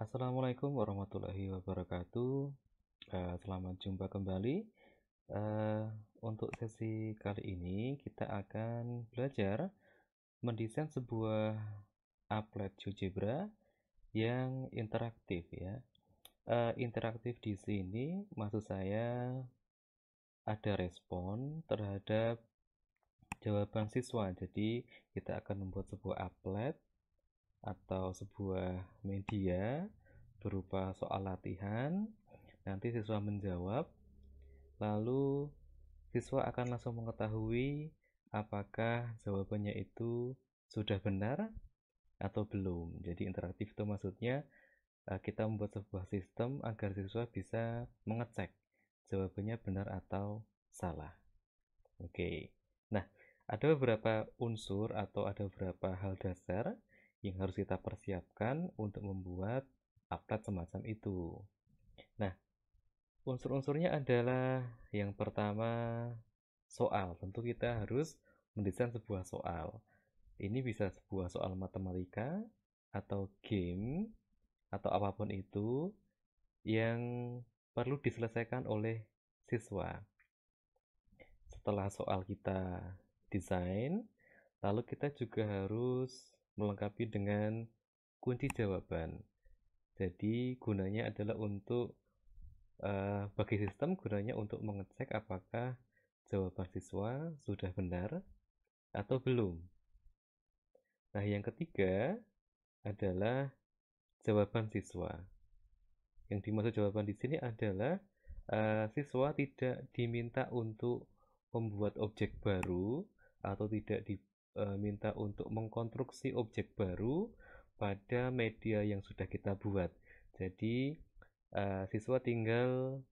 Assalamualaikum warahmatullahi wabarakatuh. Selamat jumpa kembali. Eh, untuk sesi kali ini kita akan belajar mendesain sebuah applet GeoGebra yang interaktif ya. Interaktif di sini maksud saya ada respon terhadap jawaban siswa. Jadi kita akan membuat sebuah applet atau sebuah media berupa soal latihan. Nanti siswa menjawab, lalu siswa akan langsung mengetahui apakah jawabannya itu sudah benar atau belum. Jadi interaktif itu maksudnya kita membuat sebuah sistem agar siswa bisa mengecek jawabannya benar atau salah. Oke. Nah, ada beberapa unsur atau ada beberapa hal dasar yang harus kita persiapkan untuk membuat applet semacam itu. Nah, unsur-unsurnya adalah yang pertama soal. Tentu kita harus mendesain sebuah soal. Ini bisa sebuah soal matematika atau game atau apapun itu yang perlu diselesaikan oleh siswa. Setelah soal kita desain, lalu kita juga harus melengkapi dengan kunci jawaban. Jadi gunanya adalah untuk bagi sistem gunanya untuk mengecek apakah jawaban siswa sudah benar atau belum. Nah, yang ketiga adalah jawaban siswa. Yang dimaksud jawaban di sini adalah siswa tidak diminta untuk membuat objek baru atau tidak diminta untuk mengkonstruksi objek baru pada media yang sudah kita buat. Jadi siswa tinggal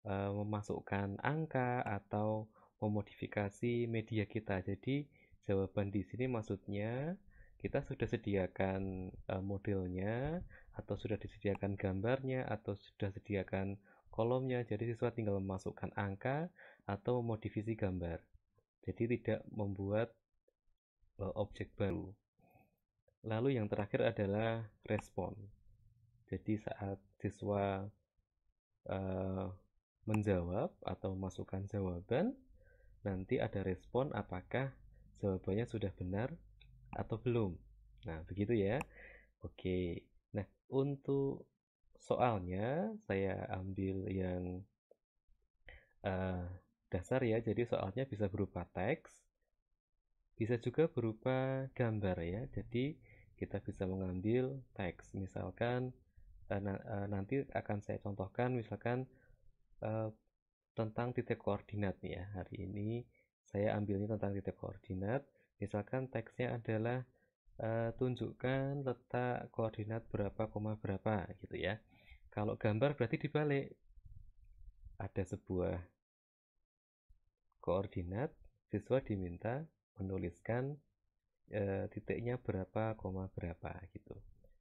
memasukkan angka atau memodifikasi media kita. Jadi jawaban di sini maksudnya kita sudah sediakan modelnya atau sudah disediakan gambarnya atau sudah sediakan kolomnya. Jadi siswa tinggal memasukkan angka atau memodifikasi gambar. Jadi tidak membuat objek baru. Lalu yang terakhir adalah respon. Jadi saat siswa uh, menjawab atau memasukkan jawaban, nanti ada respon apakah jawabannya sudah benar atau belum. Nah, begitu ya. Oke. Nah, untuk soalnya saya ambil yang uh, dasar ya. Jadi soalnya bisa berupa teks, bisa juga berupa gambar ya. Jadi kita bisa mengambil teks. Misalkan nanti akan saya contohkan misalkan uh, tentang titik koordinat nih ya. Hari ini saya ambilnya tentang titik koordinat. Misalkan teksnya adalah tunjukkan letak koordinat berapa koma berapa gitu ya. Kalau gambar berarti dibalik. Ada sebuah koordinat, siswa diminta menuliskan titiknya berapa koma berapa gitu.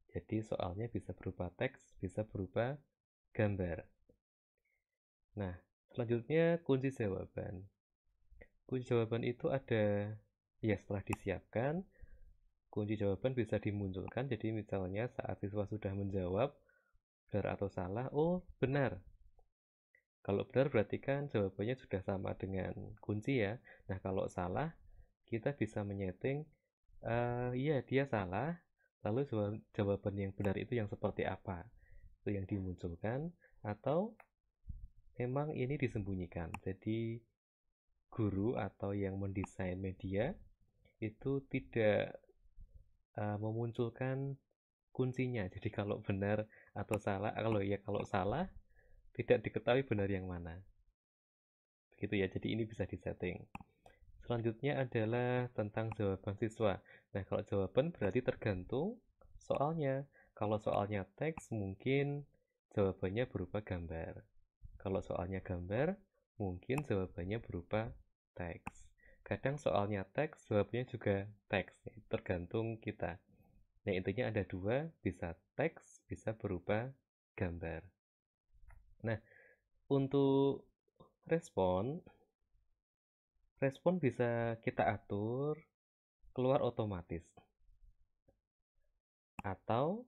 Jadi soalnya bisa berupa teks, bisa berupa gambar. Nah, selanjutnya kunci jawaban. Kunci jawaban itu ada ya setelah disiapkan, kunci jawaban bisa dimunculkan. Jadi misalnya saat siswa sudah menjawab benar atau salah, oh benar. Kalau benar berarti kan jawabannya sudah sama dengan kunci ya. Nah, kalau salah kita bisa menyeting iya dia salah. Lalu jawaban yang benar itu yang seperti apa? Itu yang dimunculkan atau memang ini disembunyikan. Jadi guru atau yang mendesain media itu tidak memunculkan kuncinya. Jadi kalau benar atau salah, kalau salah tidak diketahui benar yang mana. Begitu ya. Jadi ini bisa disetting. Selanjutnya adalah tentang jawaban siswa. Nah, kalau jawaban berarti tergantung soalnya. Kalau soalnya teks mungkin jawabannya berupa gambar. Kalau soalnya gambar mungkin jawabannya berupa teks. Kadang soalnya teks, jawabannya juga teks. Tergantung kita. Nah, intinya ada dua, bisa teks, bisa berupa gambar. Nah, untuk respon, respon bisa kita atur keluar otomatis atau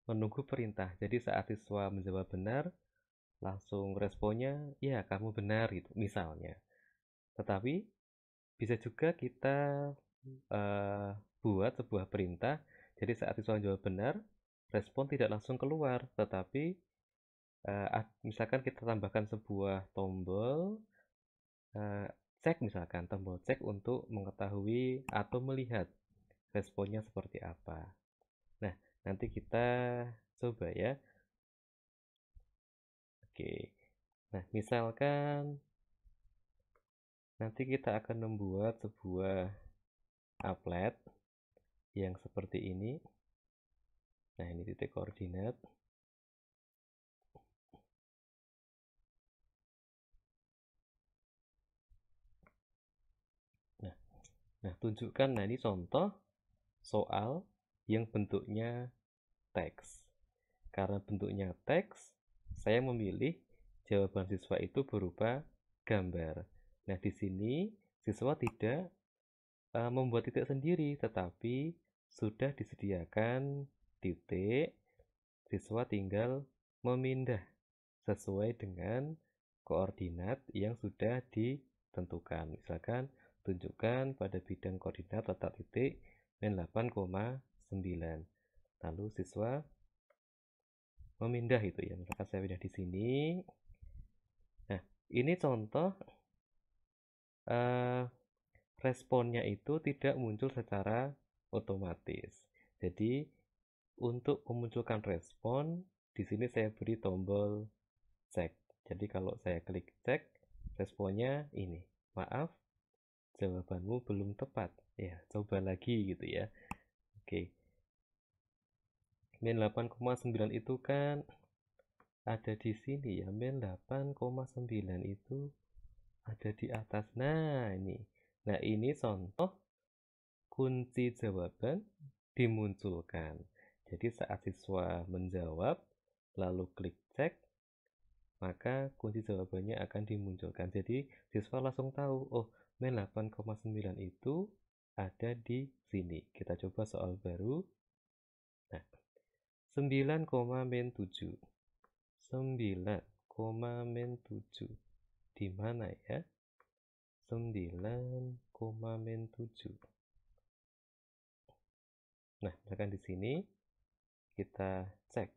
menunggu perintah. Jadi saat siswa menjawab benar, langsung responnya, ya kamu benar gitu misalnya. Tetapi bisa juga kita buat sebuah perintah, jadi saat siswa menjawab benar, respon tidak langsung keluar, tetapi misalkan kita tambahkan sebuah tombol cek, misalkan tombol cek untuk mengetahui atau melihat responnya seperti apa. Nah, nanti kita coba ya. Oke. Nah, misalkan nanti kita akan membuat sebuah applet yang seperti ini. Nah, ini titik koordinat. Nah, tunjukkan. Nah, ini contoh soal yang bentuknya teks. Karena bentuknya teks, saya memilih jawaban siswa itu berupa gambar. Nah, di sini siswa tidak membuat titik sendiri, tetapi sudah disediakan titik. Siswa tinggal memindah sesuai dengan koordinat yang sudah ditentukan. Misalkan, tunjukkan pada bidang koordinat letak titik min 8,9. Lalu siswa memindah itu ya. Misalkan saya pindah di sini. Nah, ini contoh responnya itu tidak muncul secara otomatis. Jadi, untuk memunculkan respon, di sini saya beri tombol cek. Jadi kalau saya klik cek, responnya ini. Maaf, jawabanmu belum tepat. Ya, coba lagi gitu ya. Oke. Min 8,9 itu kan ada di sini ya. Min 8,9 itu ada di atas. Nah, ini. Nah, ini contoh kunci jawaban dimunculkan. Jadi saat siswa menjawab, lalu klik cek, maka kunci jawabannya akan dimunculkan. Jadi siswa langsung tahu, oh min 8,9 itu ada di sini. Kita coba soal baru. Nah, 9, min 7. 9, min 7. Di mana ya? 9, min 7. Nah, misalkan di sini kita cek.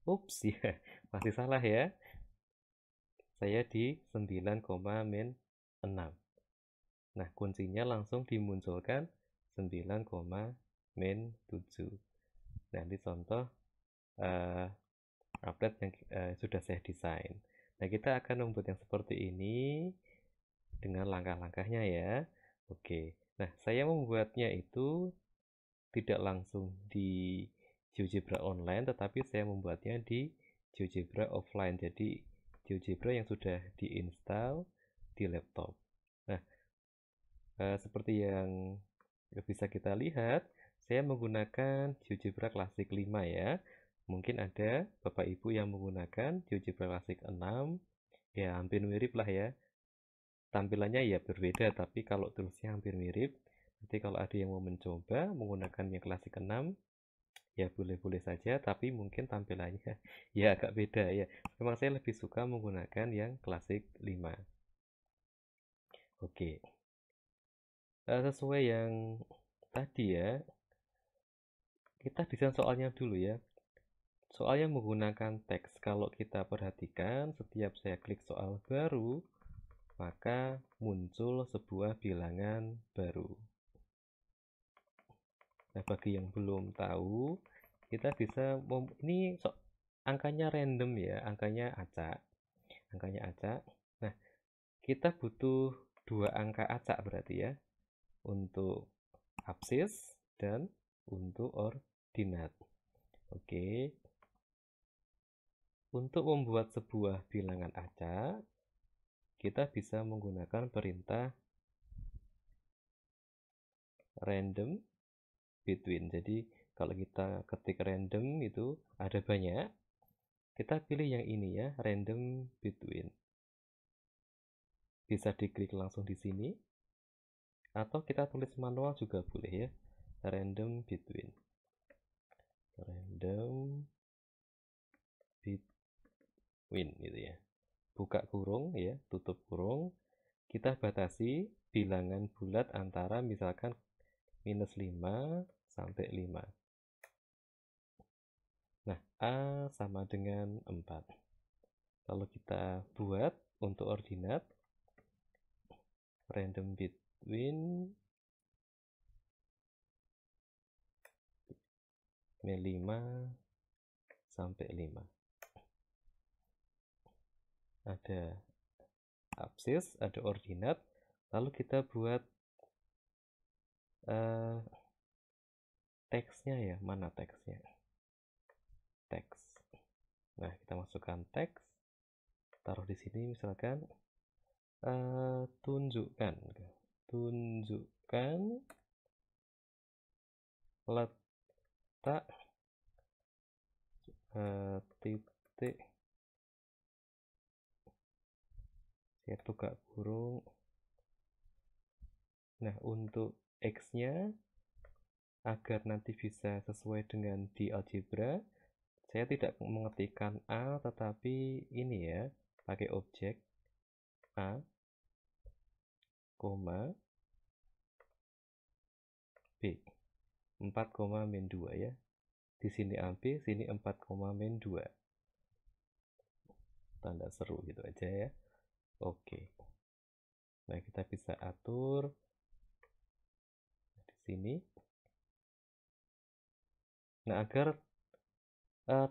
Ups ya, masih salah ya. Saya di 9, min 6. Nah, kuncinya langsung dimunculkan 9, min 7. Nah, ini contoh applet yang sudah saya desain. Nah, kita akan membuat yang seperti ini dengan langkah-langkahnya ya. Oke. Nah, saya membuatnya itu tidak langsung di GeoGebra online, tetapi saya membuatnya di GeoGebra offline. Jadi, GeoGebra yang sudah diinstal di laptop. Nah, seperti yang bisa kita lihat, saya menggunakan GeoGebra Classic 5 ya. Mungkin ada Bapak Ibu yang menggunakan GeoGebra Classic 6. Ya, hampir mirip lah ya. Tampilannya ya berbeda, tapi kalau toolsnya hampir mirip. Nanti kalau ada yang mau mencoba menggunakan yang Classic 6, ya boleh-boleh saja, tapi mungkin tampilannya ya agak beda ya. Memang saya lebih suka menggunakan yang Classic 5. Oke. Sesuai yang tadi ya, kita desain soalnya dulu ya. Soalnya menggunakan teks. Kalau kita perhatikan, setiap saya klik soal baru, maka muncul sebuah bilangan baru. Nah, bagi yang belum tahu, kita bisa ini angkanya random ya, angkanya acak. Angkanya acak. Nah, kita butuh 2 angka acak berarti ya, untuk absis dan untuk ordinat. Oke. Untuk membuat sebuah bilangan acak, kita bisa menggunakan perintah random between. Jadi kalau kita ketik random itu ada banyak, kita pilih yang ini ya, random between. Bisa diklik langsung di sini, atau kita tulis manual juga boleh ya, random between. random between gitu ya. Buka kurung ya, tutup kurung. Kita batasi bilangan bulat antara misalkan -5 sampai 5. Nah, A sama dengan 4. Lalu kita buat untuk ordinat random between -5 sampai 5. Ada absis, ada ordinat, lalu kita buat teksnya ya, mana teksnya? Teks. Nah, kita masukkan teks, taruh di sini misalkan tunjukkan letak titik saya buka kurung. Nah, untuk X-nya agar nanti bisa sesuai dengan di algebra, saya tidak mengetikkan A tetapi ini ya, pakai objek A, koma B 4, min 2 ya. Di sini AB, sini 4, min 2. Tanda seru gitu aja ya. Oke. Nah, kita bisa atur di sini. Nah, agar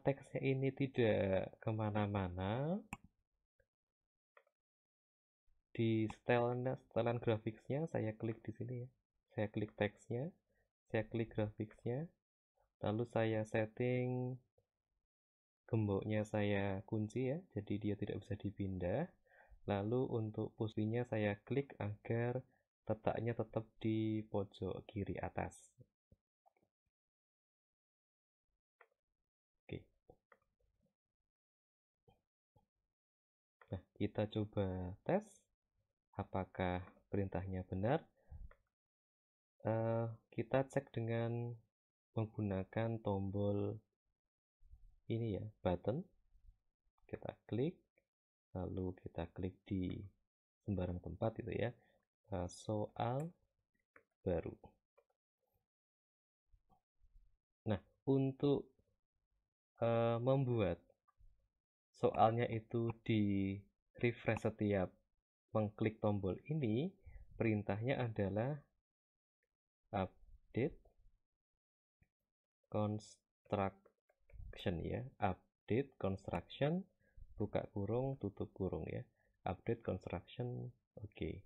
teksnya ini tidak kemana-mana, di setelan grafiknya saya klik di sini ya. Saya klik teksnya, saya klik grafiknya, lalu saya setting gemboknya saya kunci ya, jadi dia tidak bisa dipindah. Lalu untuk posisinya saya klik agar letaknya tetap di pojok kiri atas. Oke. Nah, kita coba tes apakah perintahnya benar. Kita cek dengan menggunakan tombol ini ya, button. Kita klik, lalu kita klik di sembarang tempat gitu ya. Soal baru. Nah, untuk membuat soalnya itu di refresh setiap mengklik tombol ini, perintahnya adalah update construction ya, update construction, buka kurung, tutup kurung ya, update construction. Oke.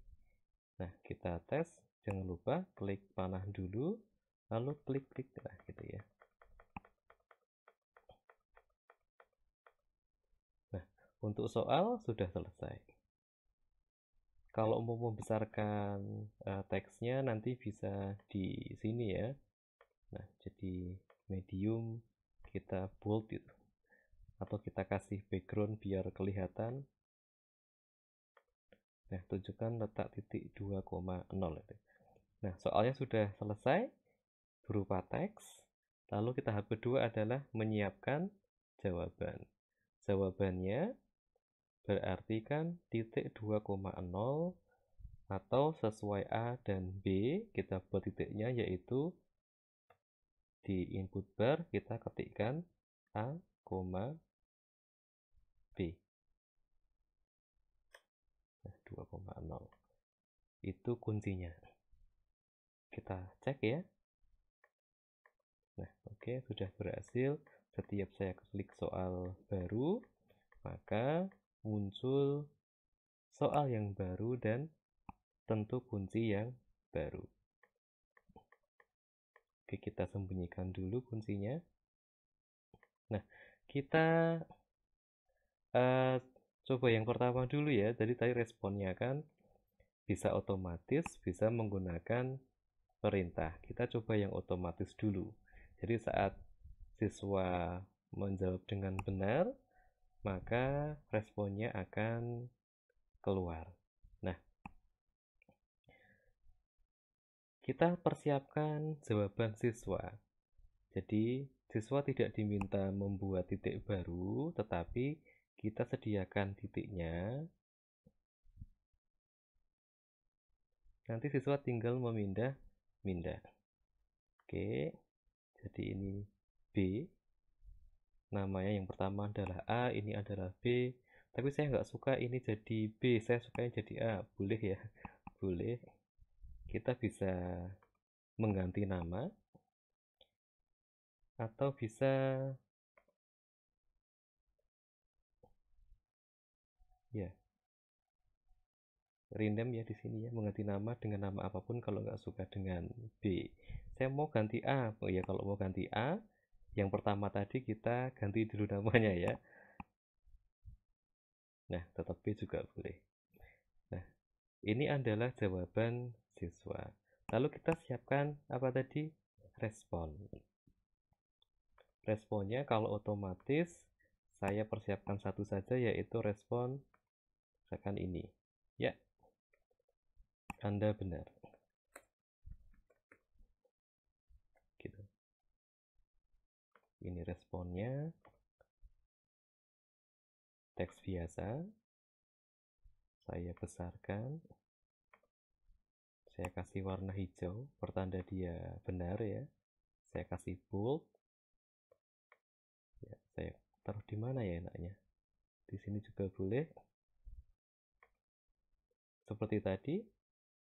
Nah, kita tes, jangan lupa klik panah dulu, lalu klik nah gitu ya. Nah, untuk soal sudah selesai. Kalau mau membesarkan teksnya nanti bisa di sini ya. Nah, jadi medium kita bold gitu. Atau kita kasih background biar kelihatan. Nah, tunjukkan letak titik 2,0 itu. Nah, soalnya sudah selesai berupa teks. Lalu kita tahap kedua adalah menyiapkan jawaban. Jawabannya berarti kan titik 2,0 atau sesuai A dan B, kita buat titiknya yaitu di input bar kita ketikkan A, B. Nah, 2,0 itu kuncinya. Kita cek ya. Nah, oke, sudah berhasil. Setiap saya klik soal baru, maka muncul soal yang baru dan tentu kunci yang baru. Oke, kita sembunyikan dulu kuncinya. Nah, kita coba yang pertama dulu ya. Jadi tadi responnya kan bisa otomatis, bisa menggunakan perintah. Kita coba yang otomatis dulu. Jadi saat siswa menjawab dengan benar, maka responnya akan keluar. Nah, kita persiapkan jawaban siswa. Jadi siswa tidak diminta membuat titik baru, tetapi kita sediakan titiknya. Nanti siswa tinggal memindah. Oke, jadi ini B. Namanya yang pertama adalah A, ini adalah B. Tapi saya nggak suka ini jadi B, saya sukanya jadi A. Boleh ya? Boleh. Kita bisa mengganti nama atau bisa ya rename ya di sini ya, mengganti nama dengan nama apapun kalau nggak suka dengan B. Saya mau ganti A. Oh ya, kalau mau ganti A, yang pertama tadi kita ganti dulu namanya ya. Nah, tetap B juga boleh. Nah, ini adalah jawaban siswa. Lalu kita siapkan apa tadi? Respon. Responnya kalau otomatis saya persiapkan satu saja, yaitu respon misalkan ini. Ya, Anda benar. Gitu. Ini responnya. Teks biasa. Saya besarkan. Saya kasih warna hijau, pertanda dia benar ya. Saya kasih bold. Ya, saya taruh di mana ya enaknya? Di sini juga boleh. Seperti tadi,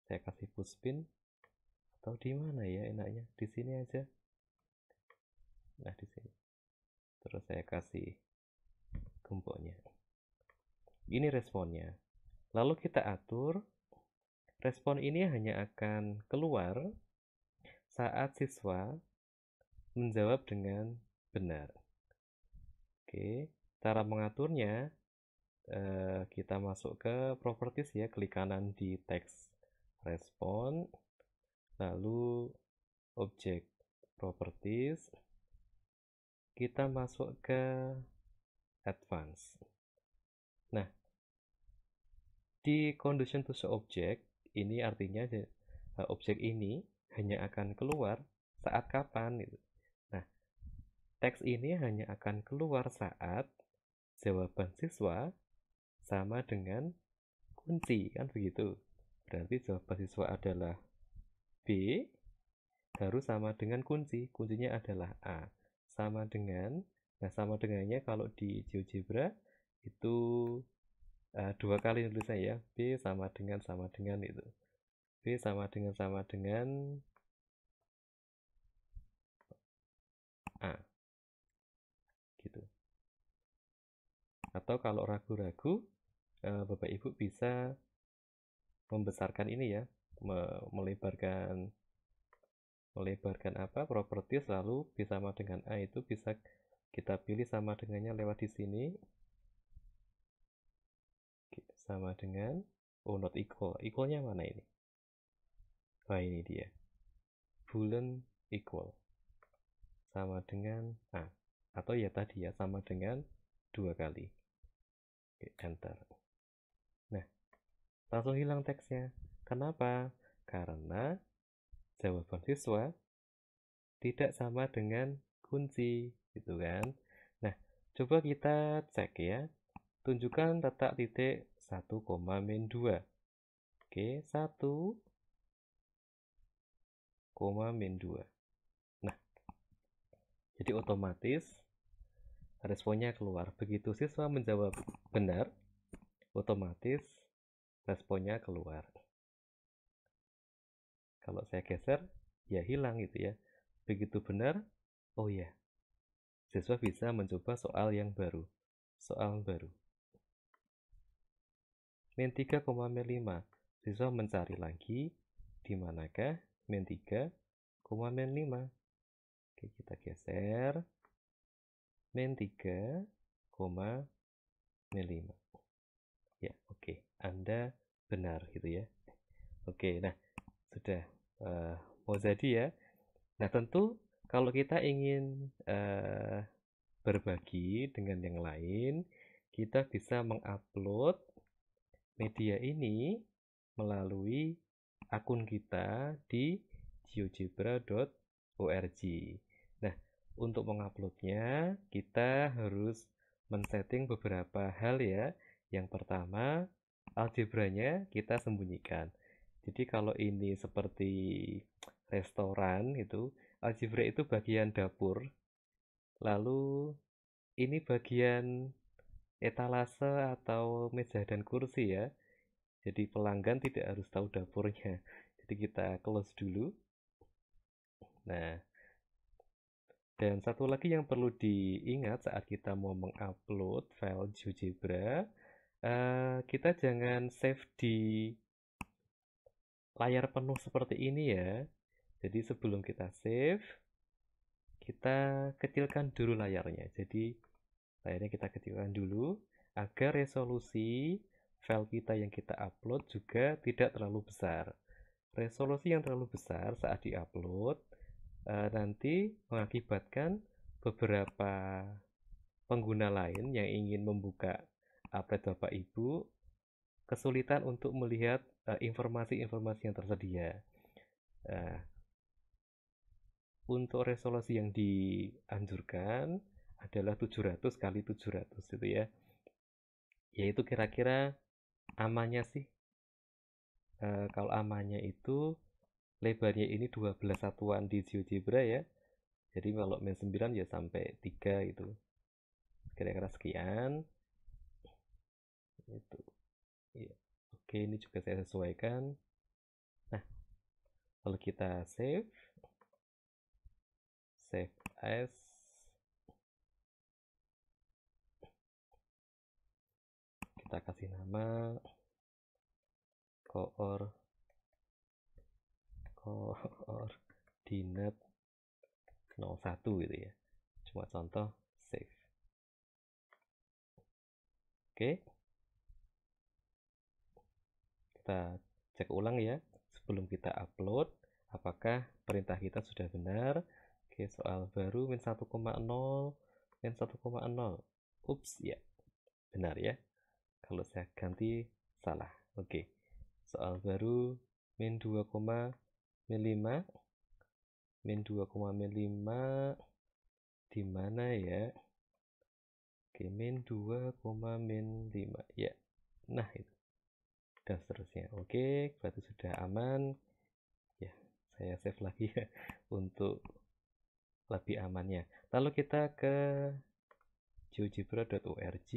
saya kasih pushpin atau di mana ya enaknya? Di sini aja. Nah, di sini. Terus saya kasih gemboknya. Ini responnya. Lalu kita atur respon ini hanya akan keluar saat siswa menjawab dengan benar. Oke, cara mengaturnya kita masuk ke properties ya, klik kanan di text respon, lalu object properties, kita masuk ke advance. Nah, di condition to show object ini artinya objek ini hanya akan keluar saat kapan gitu. Nah, teks ini hanya akan keluar saat jawaban siswa sama dengan kunci, kan begitu. Berarti jawaban siswa adalah B harus sama dengan kunci. Kuncinya adalah A. Sama dengan, nah sama dengannya kalau di GeoGebra itu dua kali tulisannya ya. B sama dengan itu. B sama dengan A. Gitu. Atau kalau ragu-ragu, Bapak Ibu bisa membesarkan ini ya, melebarkan apa properties, lalu B sama dengan A itu bisa kita pilih sama dengannya lewat di sini. Sama dengan not equal. Equalnya mana ini? Wah, ini dia. Boolean equal. Sama dengan A. Atau ya tadi ya, sama dengan 2 kali. Oke, enter. Nah, langsung hilang teksnya. Kenapa? Karena jawaban siswa tidak sama dengan kunci, gitu kan. Nah, coba kita cek ya. Tunjukkan letak titik 1, min 2. Oke, 1, min 2. Nah, jadi otomatis responnya keluar. Begitu siswa menjawab benar, otomatis responnya keluar. Kalau saya geser, ya hilang gitu ya. Begitu benar, oh ya, siswa bisa mencoba soal yang baru. Soal baru. Min 3, min 5. Siswa mencari lagi di manakah min 3, min 5. Oke, kita geser. Min 3, min 5. Ya, oke. Anda benar gitu ya. Oke, nah sudah mau jadi ya. Nah, tentu kalau kita ingin berbagi dengan yang lain, kita bisa mengupload media ini melalui akun kita di geogebra.org. Nah, Untuk menguploadnya, kita harus men-setting beberapa hal ya. Yang pertama, algebranya kita sembunyikan. Jadi kalau ini seperti restoran itu, algebra itu bagian dapur, lalu ini bagian etalase atau meja dan kursi ya. Jadi pelanggan tidak harus tahu dapurnya. Jadi kita close dulu. Nah, dan satu lagi yang perlu diingat saat kita mau mengupload file GeoGebra, kita jangan save di layar penuh seperti ini ya. Jadi sebelum kita save, kita kecilkan dulu layarnya. Jadi layarnya kita kecilkan dulu agar resolusi file kita yang kita upload juga tidak terlalu besar. Resolusi yang terlalu besar saat diupload nanti mengakibatkan beberapa pengguna lain yang ingin membuka upload Bapak Ibu kesulitan untuk melihat informasi-informasi yang tersedia. Untuk resolusi yang dianjurkan adalah 700 kali 700 itu ya. Yaitu kira-kira amannya sih, kalau amannya itu lebarnya ini 12 satuan di GeoGebra ya. Jadi kalau min 9 ya sampai 3 gitu. Kira-kira sekian. Itu. Ya. Oke, ini juga saya sesuaikan. Nah, kalau kita save as, kita kasih nama koordinat 01 gitu ya. Cuma contoh save. Oke. Kita cek ulang ya sebelum kita upload apakah perintah kita sudah benar. Oke, soal baru min 1,0 min 1,0. Ups ya, benar ya. Kalau saya ganti salah. Oke, soal baru min 2, min 5 min 2, min 5 di mana ya? Oke, min 2, min 5 ya. Nah itu, dan seterusnya. Oke, berarti sudah aman ya. Saya save lagi ya untuk lebih amannya. Lalu kita ke geogebra.org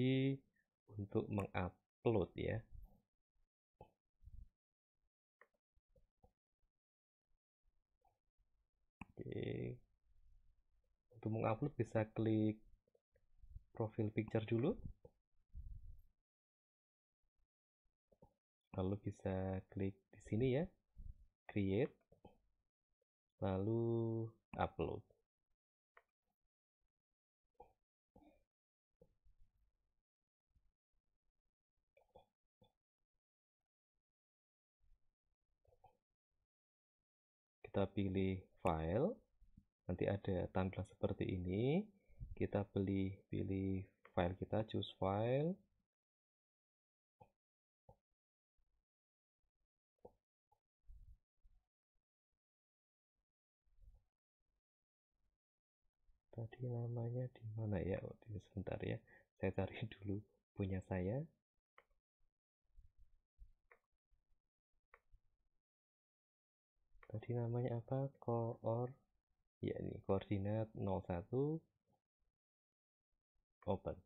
untuk mengupload ya. Oke. Untuk mengupload bisa klik profile picture dulu. Lalu bisa klik di sini ya, create, lalu upload. Kita pilih file, nanti ada tampilan seperti ini. Kita pilih file kita, choose file. Tadi namanya di mana ya? Oh, sebentar ya. Saya cari dulu punya saya. Tadi namanya apa? Ya ini koordinat 01 open.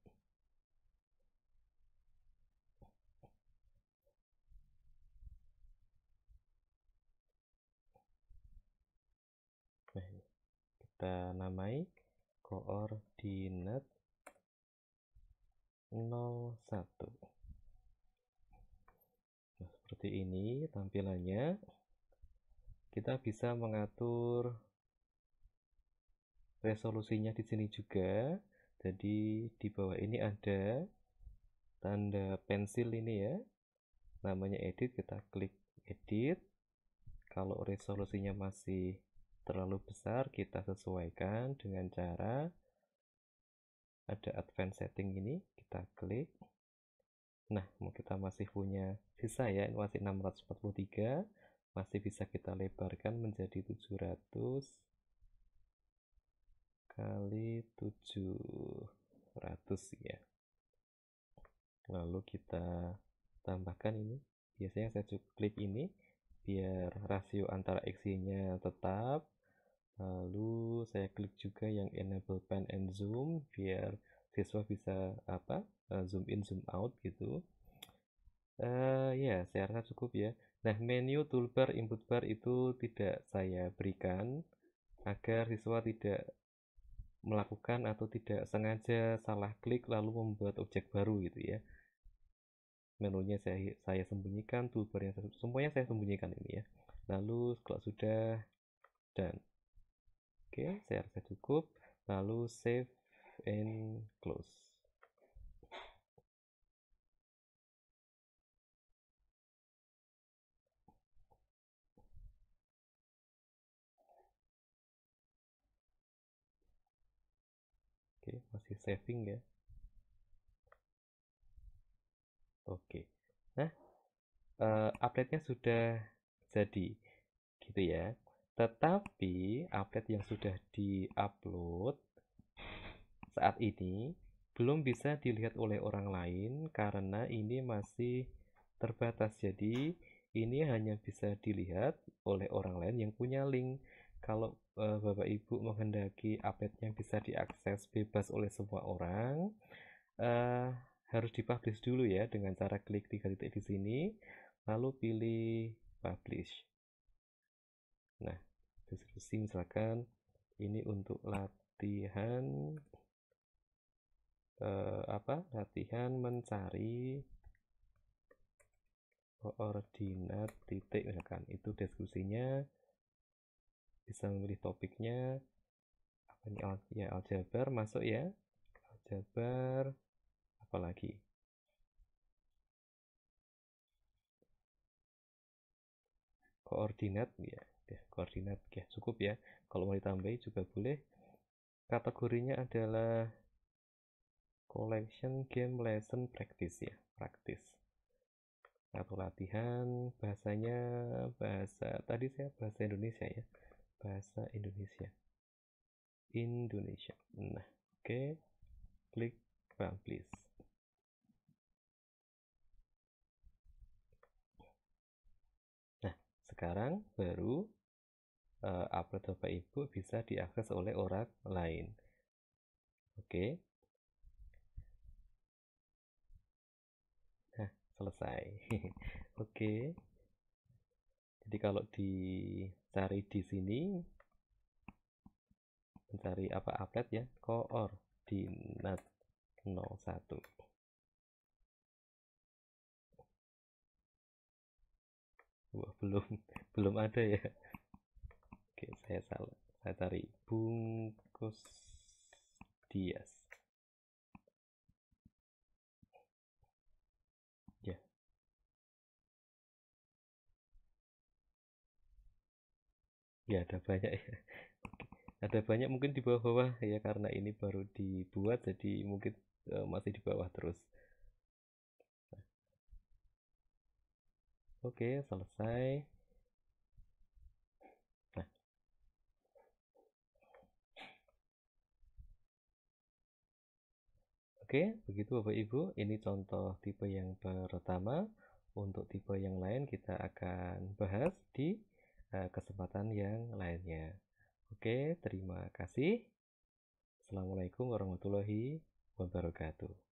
Nah, ini kita namai koordinat 01. Nah, seperti ini tampilannya. Kita bisa mengatur resolusinya di sini juga. Jadi di bawah ini ada tanda pensil ini ya. Namanya edit, kita klik edit. Kalau resolusinya masih terlalu besar, kita sesuaikan dengan cara ada advanced setting ini, kita klik. Nah, kita masih punya sisa ya, masih 643, masih bisa kita lebarkan menjadi 700 kali 700 ya. Lalu kita tambahkan ini. Biasanya saya cukup klik ini biar rasio antara X-nya tetap. Lalu saya klik juga yang enable pan and zoom biar siswa bisa zoom in zoom out gitu. Ya, saya rasa cukup ya. Nah, menu toolbar input bar itu tidak saya berikan agar siswa tidak melakukan atau tidak sengaja salah klik lalu membuat objek baru gitu ya. Menunya saya sembunyikan, toolbar yang semuanya saya sembunyikan ini ya. Lalu kalau sudah done. Oke, saya rasa cukup. Lalu save and close. Oke, masih saving ya. Oke. Nah, update-nya sudah jadi gitu ya. Tetapi update yang sudah di-upload saat ini belum bisa dilihat oleh orang lain karena ini masih terbatas. Jadi ini hanya bisa dilihat oleh orang lain yang punya link. Kalau Bapak Ibu menghendaki update yang bisa diakses bebas oleh semua orang, harus dipublish dulu ya dengan cara klik 3 titik di sini, lalu pilih publish. Nah, deskripsi misalkan ini untuk latihan latihan mencari koordinat titik misalkan. Itu deskripsinya. Bisa memilih topiknya apa ini ya, aljabar masuk ya. Aljabar apalagi koordinat ya, koordinat ya cukup ya. Kalau mau ditambahi juga boleh. Kategorinya adalah collection game lesson practice ya, praktis atau latihan. Bahasanya bahasa tadi saya bahasa Indonesia ya, bahasa Indonesia. Nah, oke, klik publish. Nah, sekarang baru upload Bapak Ibu bisa diakses oleh orang lain. Oke. Nah, selesai. Oke. Jadi kalau dicari di sini mencari apa update ya, koordinat 01. Wah, belum ada ya. Oke, saya salah. Saya cari bungkus Dias. Ya. Ya, ada banyak ya. Ada banyak mungkin di bawah-bawah ya karena ini baru dibuat jadi mungkin masih di bawah terus. Oke, selesai. Nah, oke, begitu Bapak Ibu. Ini contoh tipe yang pertama. Untuk tipe yang lain kita akan bahas di kesempatan yang lainnya. Oke, terima kasih. Assalamualaikum warahmatullahi wabarakatuh.